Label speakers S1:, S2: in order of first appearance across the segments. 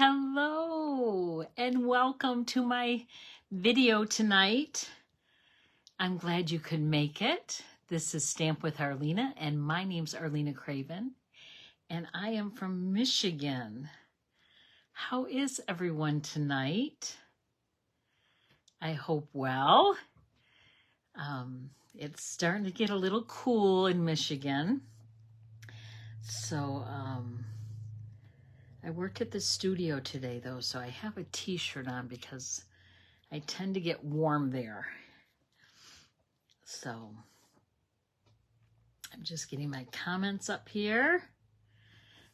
S1: Hello and welcome to my video tonight. I'm glad you could make it. This is Stamp with Arlena and my name's Arlena Craven and I am from Michigan. How is everyone tonight? I hope well. It's starting to get a little cool in Michigan. So, I worked at the studio today though, so I have a t-shirt on because I tend to get warm there. So I'm just getting my comments up here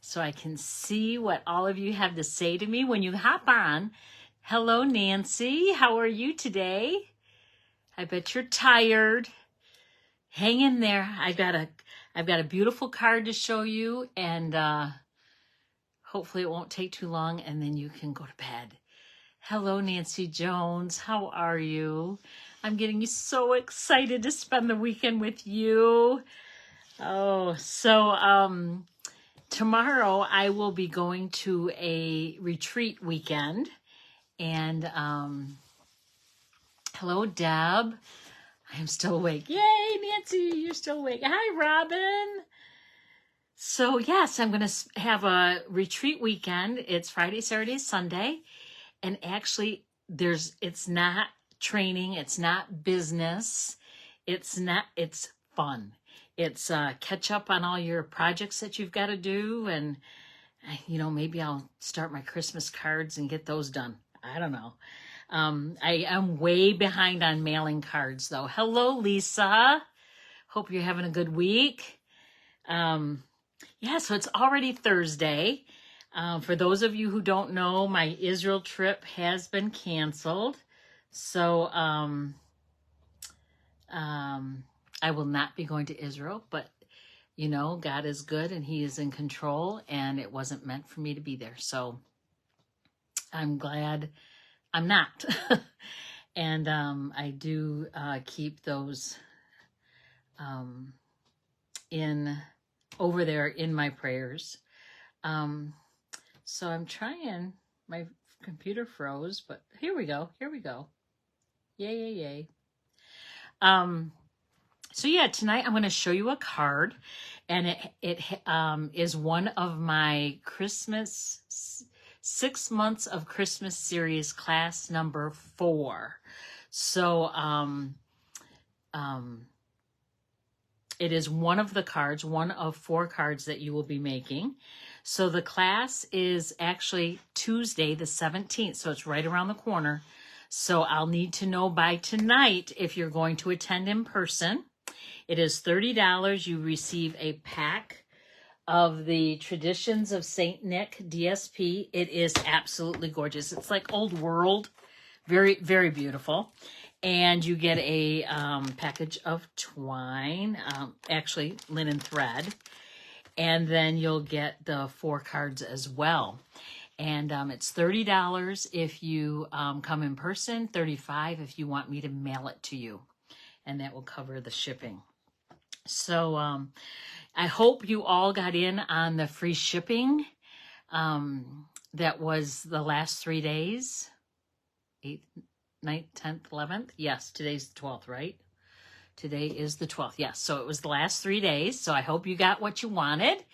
S1: so I can see what all of you have to say to me when you hop on. Hello, Nancy. How are you today? I bet you're tired. Hang in there. I've got a beautiful card to show you, and hopefully it won't take too long and then you can go to bed. Hello, Nancy Jones. How are you? I'm getting so excited to spend the weekend with you. Oh, so tomorrow I will be going to a retreat weekend. And hello, Deb. I am still awake. Yay, Nancy, you're still awake. Hi, Robin. So yes, I'm going to have a retreat weekend. It's Friday, Saturday, Sunday. And actually it's not training. It's not business. It's fun. It's catch up on all your projects that you've got to do. And, maybe I'll start my Christmas cards and get those done. I don't know. I am way behind on mailing cards though. Hello, Lisa. Hope you're having a good week. Yeah, so it's already Thursday. For those of you who don't know, my Israel trip has been canceled. So I will not be going to Israel, but God is good and he is in control and it wasn't meant for me to be there. So I'm glad I'm not. And I do keep those over there in my prayers. So I'm trying, my computer froze, but here we go. Yay, yay, yay. So yeah, tonight I'm going to show you a card, and it is one of my Christmas 6 months of Christmas series, class number 4. So it is one of the cards, one of 4 cards that you will be making. So the class is actually Tuesday the 17th, so it's right around the corner. So I'll need to know by tonight if you're going to attend in person. It is $30. You receive a pack of the Traditions of St. Nick DSP. It is absolutely gorgeous. It's like old world, very, very beautiful. And you get a package of twine, actually linen thread. And then you'll get the 4 cards as well. And it's $30 if you come in person, $35 if you want me to mail it to you. And that will cover the shipping. So I hope you all got in on the free shipping. That was the last 3 days, 8th, 9th, 10th, 11th. Yes, today's the 12th, right? Today is the 12th. Yes, so it was the last 3 days. So I hope you got what you wanted.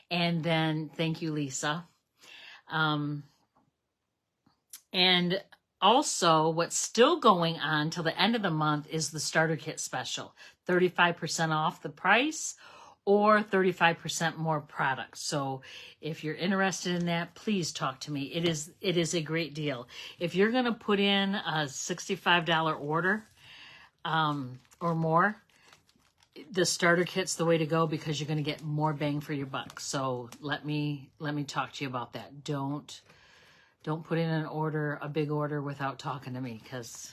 S1: And then thank you, Lisa. And also what's still going on till the end of the month is the starter kit special. 35% off the price or 35% more product. So if you're interested in that, please talk to me. It is a great deal. If you're going to put in a $65 order, or more, the starter kit's the way to go because you're going to get more bang for your buck. So let me talk to you about that. Don't put in an order, a big order, without talking to me, because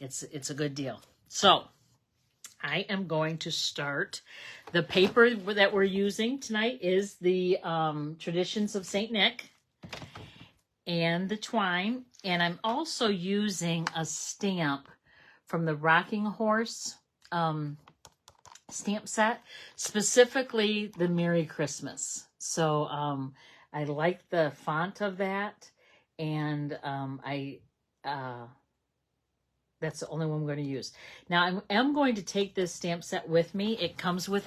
S1: it's a good deal. So I am going to start. The paper that we're using tonight is the Traditions of St. Nick and the twine. And I'm also using a stamp from the Rocking Horse stamp set, specifically the Merry Christmas. So I like the font of that, and that's the only one I'm going to use. Now I am going to take this stamp set with me. It comes with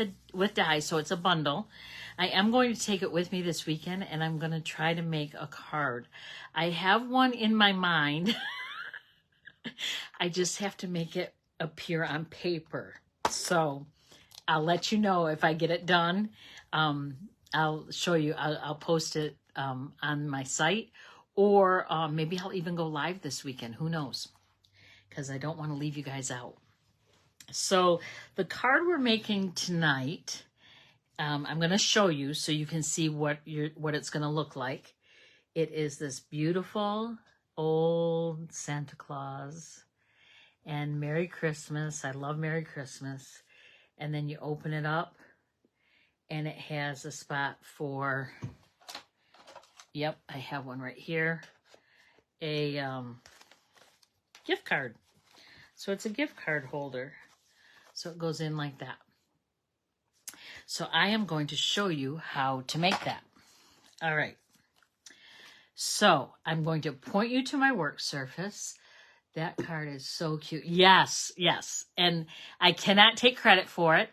S1: dies, so it's a bundle. I am going to take it with me this weekend, and I'm going to try to make a card. I have one in my mind. I just have to make it appear on paper. So I'll let you know if I get it done. I'll show you. I'll post it on my site, or maybe I'll even go live this weekend. Who knows? Because I don't want to leave you guys out. So the card we're making tonight, I'm going to show you so you can see what it's going to look like. It is this beautiful old Santa Claus and Merry Christmas. I love Merry Christmas. And then you open it up and it has a spot for, yep, I have one right here, a gift card. So it's a gift card holder. So it goes in like that. So I am going to show you how to make that. All right. So I'm going to point you to my work surface. That card is so cute. Yes, yes. And I cannot take credit for it.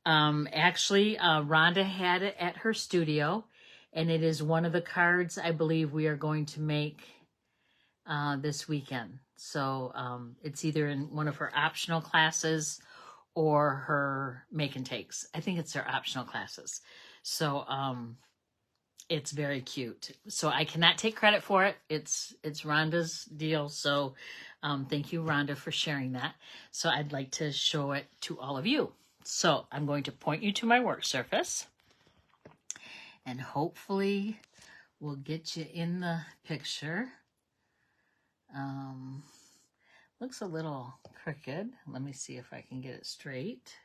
S1: Actually, Rhonda had it at her studio, and it is one of the cards I believe we are going to make this weekend. So it's either in one of her optional classes or her make and takes. I think it's her optional classes. So it's very cute. So I cannot take credit for it. It's Rhonda's deal. So thank you, Rhonda, for sharing that. So I'd like to show it to all of you. So I'm going to point you to my work surface, and hopefully we'll get you in the picture. Looks a little crooked. Let me see if I can get it straight.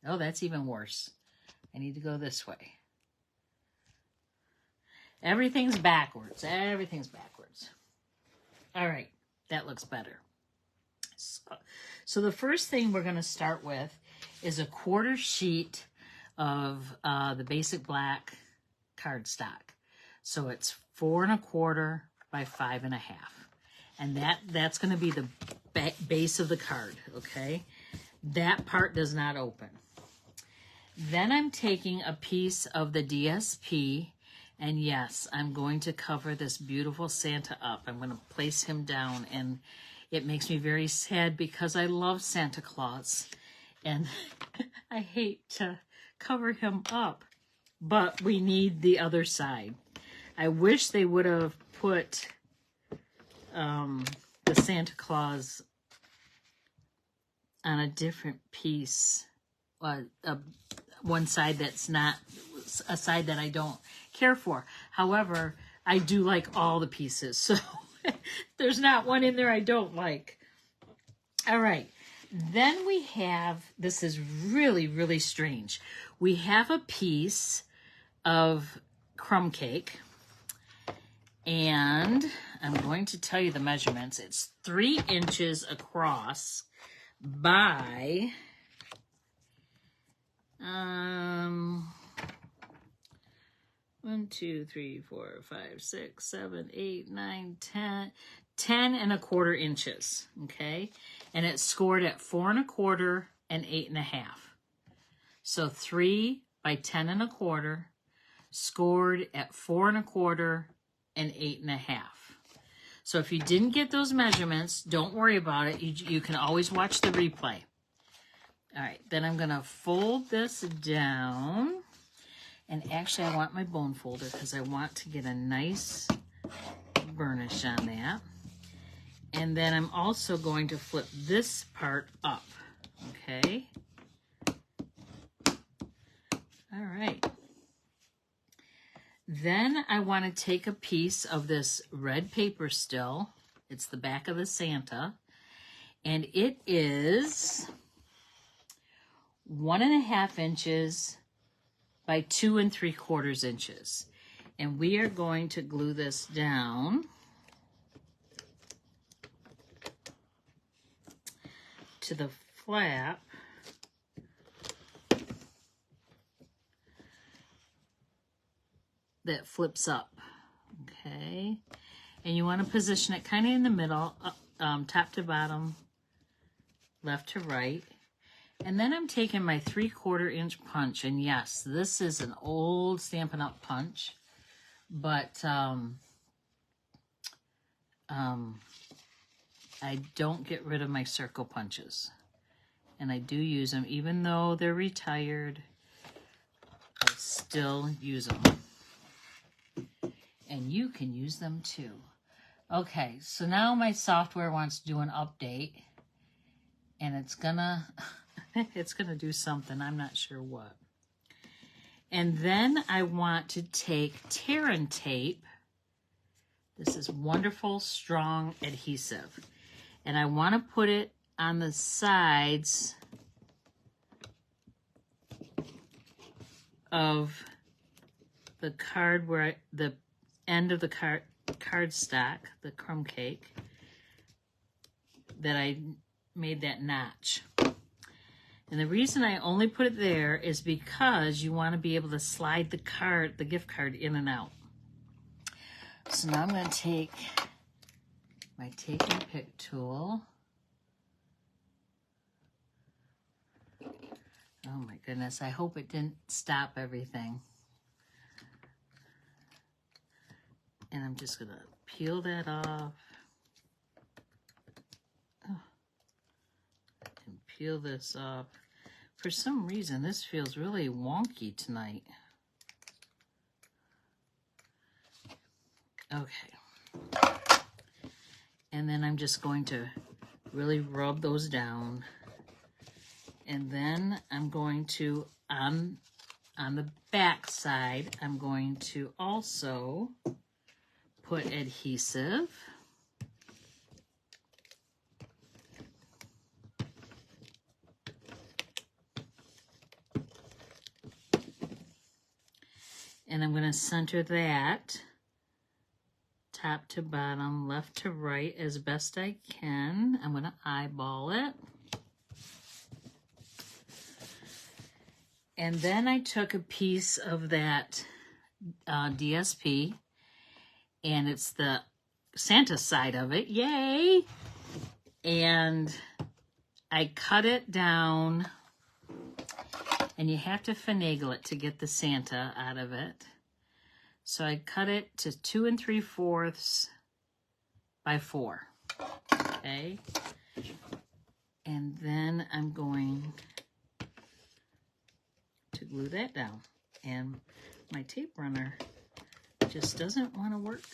S1: Oh, that's even worse. I need to go this way. Everything's backwards. Everything's backwards. All right, that looks better. So the first thing we're going to start with is a 1/4 sheet of the basic black cardstock. So it's 4 1/4 by 5 1/2. And that's going to be the base of the card, okay? That part does not open. Then I'm taking a piece of the DSP, and yes, I'm going to cover this beautiful Santa up. I'm going to place him down, and it makes me very sad because I love Santa Claus, and I hate to cover him up, but we need the other side. I wish they would have put the Santa Claus on a different piece, one side that's not a side that I don't care for. However, I do like all the pieces, so there's not one in there I don't like. All right, then we have, this is really, really strange. We have a piece of crumb cake, and I'm going to tell you the measurements. It's 3 inches across by 1, 2, 3, 4, 5, 6, 7, 8, 9, 10 1/4 inches. Okay, and it's scored at 4 1/4 and 8 1/2. So 3 by 10 1/4, scored at 4 1/4 and 8 1/2. So if you didn't get those measurements, don't worry about it. You can always watch the replay. All right, then I'm going to fold this down. And actually, I want my bone folder because I want to get a nice burnish on that. And then I'm also going to flip this part up, okay? All right. Then I want to take a piece of this red paper still. It's the back of the Santa. And it is 1 1/2 inches by 2 3/4 inches. And we are going to glue this down to the flap that flips up. Okay. And you want to position it kind of in the middle, top to bottom, left to right. And then I'm taking my 3/4 inch punch. And yes, this is an old Stampin' Up! Punch. But I don't get rid of my circle punches. And I do use them. Even though they're retired, I still use them. And you can use them too. Okay, so now my software wants to do an update. And it's gonna do something. I'm not sure what. And then I want to take Terran tape. This is wonderful, strong adhesive. And I want to put it on the sides of the card where the end of the card stock, the crumb cake, that I made that notch. And the reason I only put it there is because you want to be able to slide the gift card in and out. So now I'm going to take my take and pick tool. Oh my goodness, I hope it didn't stop everything. And I'm just going to peel that off. Oh. And peel this off. For some reason, this feels really wonky tonight. Okay. And then I'm just going to really rub those down. And then I'm going to, on the back side, I'm going to also put adhesive. And I'm going to center that top to bottom, left to right as best I can. I'm going to eyeball it. And then I took a piece of that DSP, and it's the Santa side of it. Yay! And I cut it down, and you have to finagle it to get the Santa out of it. So I cut it to 2 3/4 by 4. Okay. And then I'm going to glue that down. And my tape runner just doesn't want to work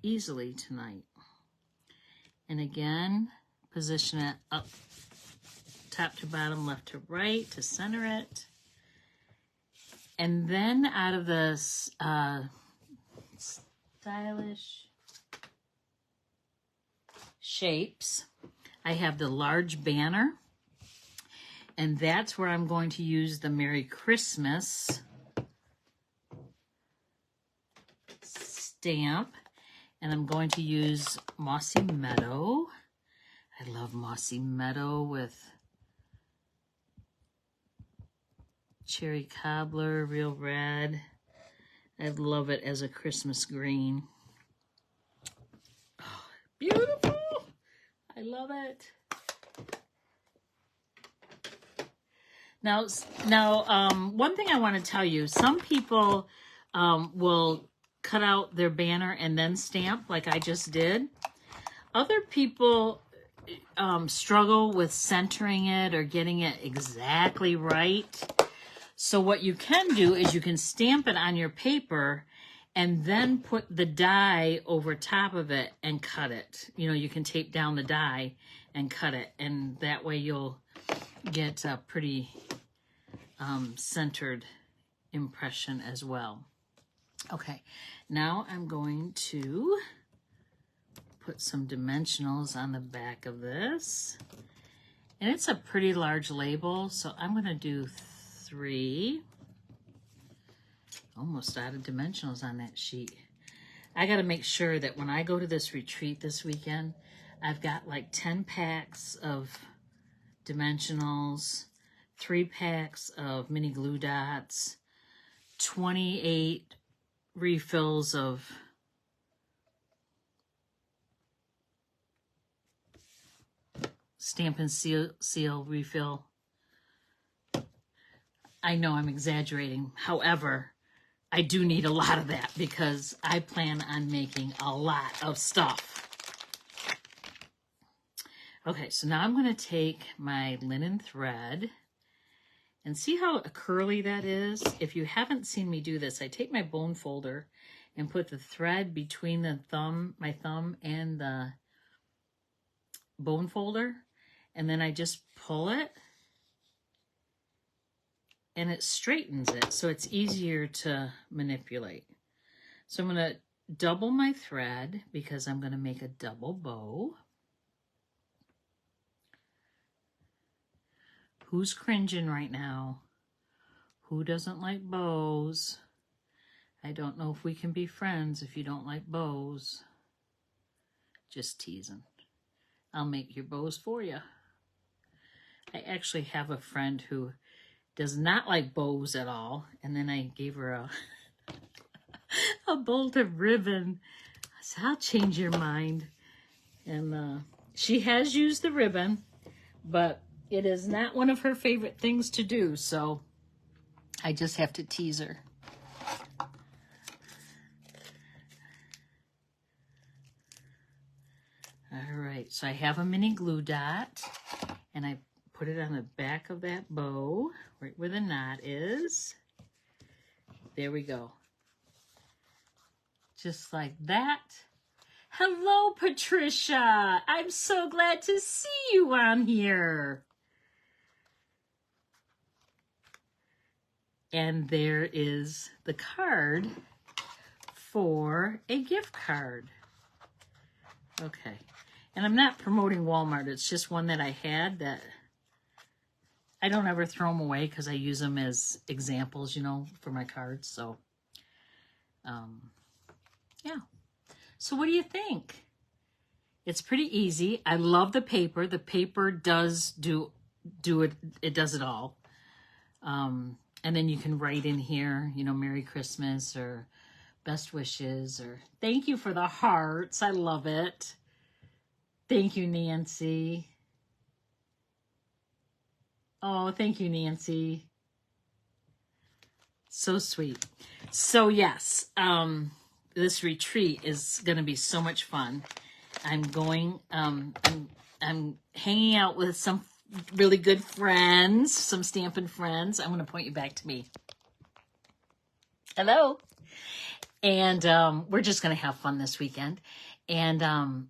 S1: easily tonight. And again, position it up, top to bottom, left to right to center it. And then out of the stylish shapes, I have the large banner. And that's where I'm going to use the Merry Christmas stamp. And I'm going to use Mossy Meadow. I love Mossy Meadow with cherry cobbler, real red. I love it as a Christmas green. Oh, beautiful! I love it. Now, one thing I want to tell you, some people will cut out their banner and then stamp like I just did. Other people struggle with centering it or getting it exactly right. So what you can do is you can stamp it on your paper and then put the die over top of it and cut it. You know, you can tape down the die and cut it, and that way you'll get a pretty centered impression as well. Okay, now I'm going to put some dimensionals on the back of this. And it's a pretty large label, so I'm going to do 3. Almost out of dimensionals on that sheet. I got to make sure that when I go to this retreat this weekend, I've got like 10 packs of dimensionals, 3 packs of mini glue dots, 28 refills of stamp and seal refill. I know I'm exaggerating. However, I do need a lot of that because I plan on making a lot of stuff. Okay, so now I'm going to take my linen thread and see how curly that is. If you haven't seen me do this, I take my bone folder and put the thread between my thumb and the bone folder, and then I just pull it and it straightens it so it's easier to manipulate. So I'm going to double my thread because I'm going to make a double bow. Who's cringing right now? Who doesn't like bows? I don't know if we can be friends if you don't like bows. Just teasing. I'll make your bows for you. I actually have a friend who does not like bows at all, and then I gave her a bolt of ribbon. I said, I'll change your mind. And she has used the ribbon, but it is not one of her favorite things to do, so I just have to tease her. All right, so I have a mini glue dot, and I put it on the back of that bow, right where the knot is. There we go. Just like that. Hello, Patricia. I'm so glad to see you on here. And there is the card for a gift card. Okay. And I'm not promoting Walmart. It's just one that I had that I don't ever throw them away because I use them as examples, you know, for my cards. So, yeah. So what do you think? It's pretty easy. I love the paper. The paper does do it. It does it all. And then you can write in here, you know, Merry Christmas or best wishes or thank you for the hearts. I love it. Thank you, Nancy. Oh, thank you, Nancy. So sweet. So yes, this retreat is going to be so much fun. I'm going, I'm hanging out with some really good friends, some Stampin' friends. I'm going to point you back to me. Hello. And we're just going to have fun this weekend. And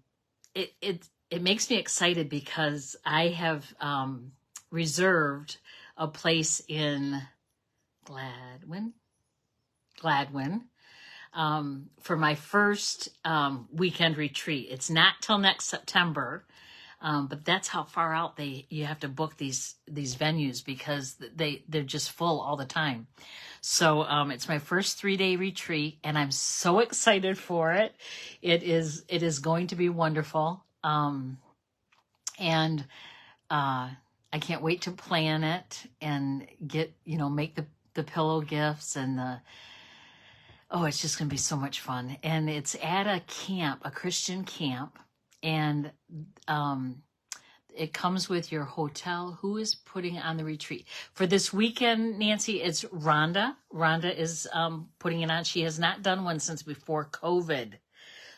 S1: it makes me excited because I have reserved a place in Gladwin for my first weekend retreat. It's not till next September. But that's how far out you have to book these venues because they're just full all the time. So it's my first 3-day retreat, and I'm so excited for it. It is going to be wonderful, and I can't wait to plan it and make the pillow gifts and it's just going to be so much fun. And it's at a camp, a Christian camp. And it comes with your hotel. Who is putting on the retreat? For this weekend, Nancy, it's Rhonda. Rhonda is putting it on. She has not done one since before COVID.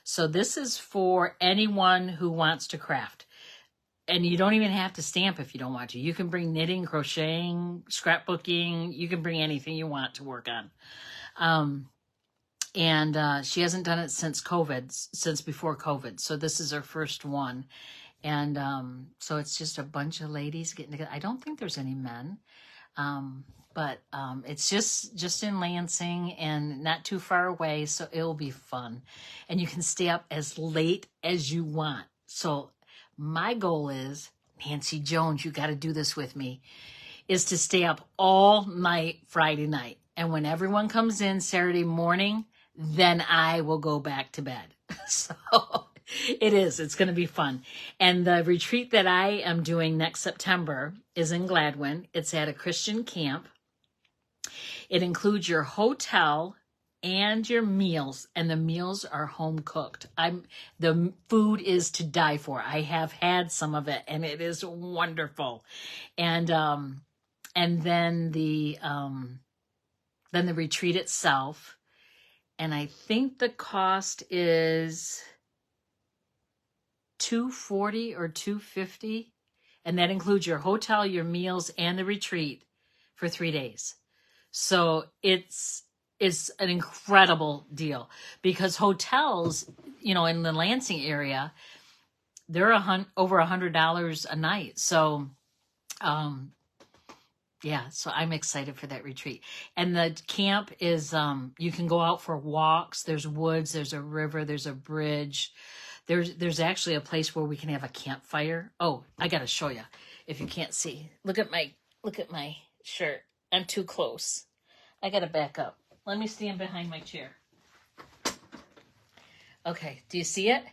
S1: So this is for anyone who wants to craft. And you don't even have to stamp if you don't want to. You can bring knitting, crocheting, scrapbooking. You can bring anything you want to work on. And she hasn't done it since before COVID. So this is her first one. And so it's just a bunch of ladies getting together. I don't think there's any men. But it's just in Lansing and not too far away. So it'll be fun. And you can stay up as late as you want. So my goal is, Nancy Jones, you got to do this with me, is to stay up all night Friday night. And when everyone comes in Saturday morning, then I will go back to bed. So it's going to be fun. And the retreat that I am doing next September is in Gladwin. It's at a Christian camp. It includes your hotel and your meals, and the meals are home cooked. The food is to die for. I have had some of it, and it is wonderful. And then the retreat itself, and I think the cost is $240 or $250, and that includes your hotel, your meals, and the retreat for 3 days. So it's an incredible deal, because hotels, in the Lansing area, they're over $100 a night. So, yeah, so I'm excited for that retreat. And the camp is, you can go out for walks. There's woods, there's a river, there's a bridge. There's actually a place where we can have a campfire. Oh, I got to show you if you can't see. Look at my shirt. I'm too close. I got to back up. Let me stand behind my chair. Okay, do you see it?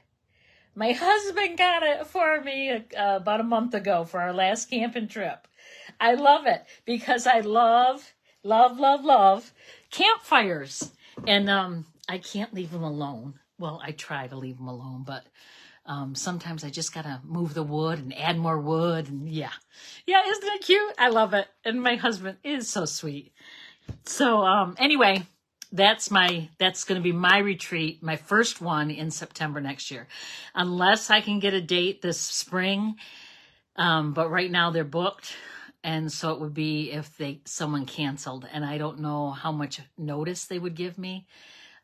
S1: My husband got it for me about a month ago for our last camping trip. I love it because I love campfires. And I can't leave them alone. Well, I try to leave them alone, but sometimes I just got to move the wood and add more wood. And yeah, isn't it cute? I love it. And my husband is so sweet. So anyway, that's going to be my retreat, my first one in September next year, unless I can get a date this spring. But right now they're booked. And so it would be if someone canceled, and I don't know how much notice they would give me.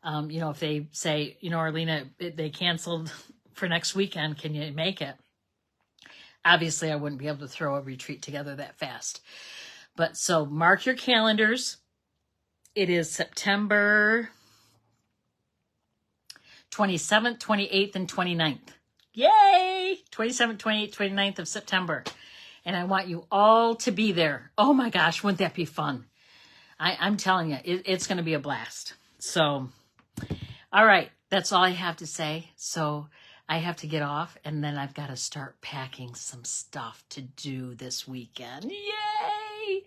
S1: If they say, Arlena, they canceled for next weekend, can you make it? Obviously, I wouldn't be able to throw a retreat together that fast. But so mark your calendars. It is September 27th, 28th, and 29th. Yay! 27th, 28th, 29th of September. And I want you all to be there. Oh my gosh, wouldn't that be fun? I'm telling you, it's going to be a blast. So, all right, that's all I have to say. So I have to get off, and then I've got to start packing some stuff to do this weekend. Yay!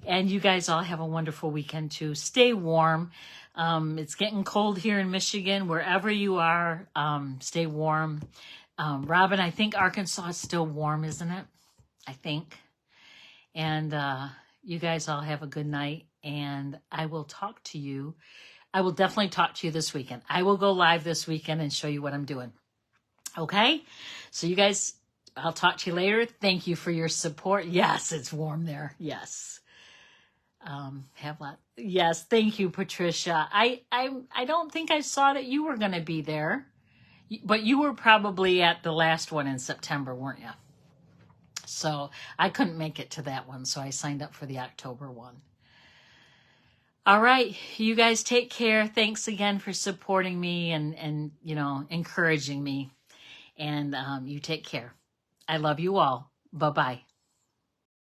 S1: And you guys all have a wonderful weekend too. Stay warm. It's getting cold here in Michigan. Wherever you are, stay warm. Robin, I think Arkansas is still warm, isn't it? I think. And you guys all have a good night, and I will talk to you. I will definitely talk to you this weekend. I will go live this weekend and show you what I'm doing. Okay? So you guys, I'll talk to you later. Thank you for your support. Yes, it's warm there. Yes. Yes, thank you, Patricia. I don't think I saw that you were going to be there, but you were probably at the last one in September, weren't you? So I couldn't make it to that one, so I signed up for the October one. All right, you guys take care. Thanks again for supporting me and encouraging me. And you take care. I love you all. Bye-bye.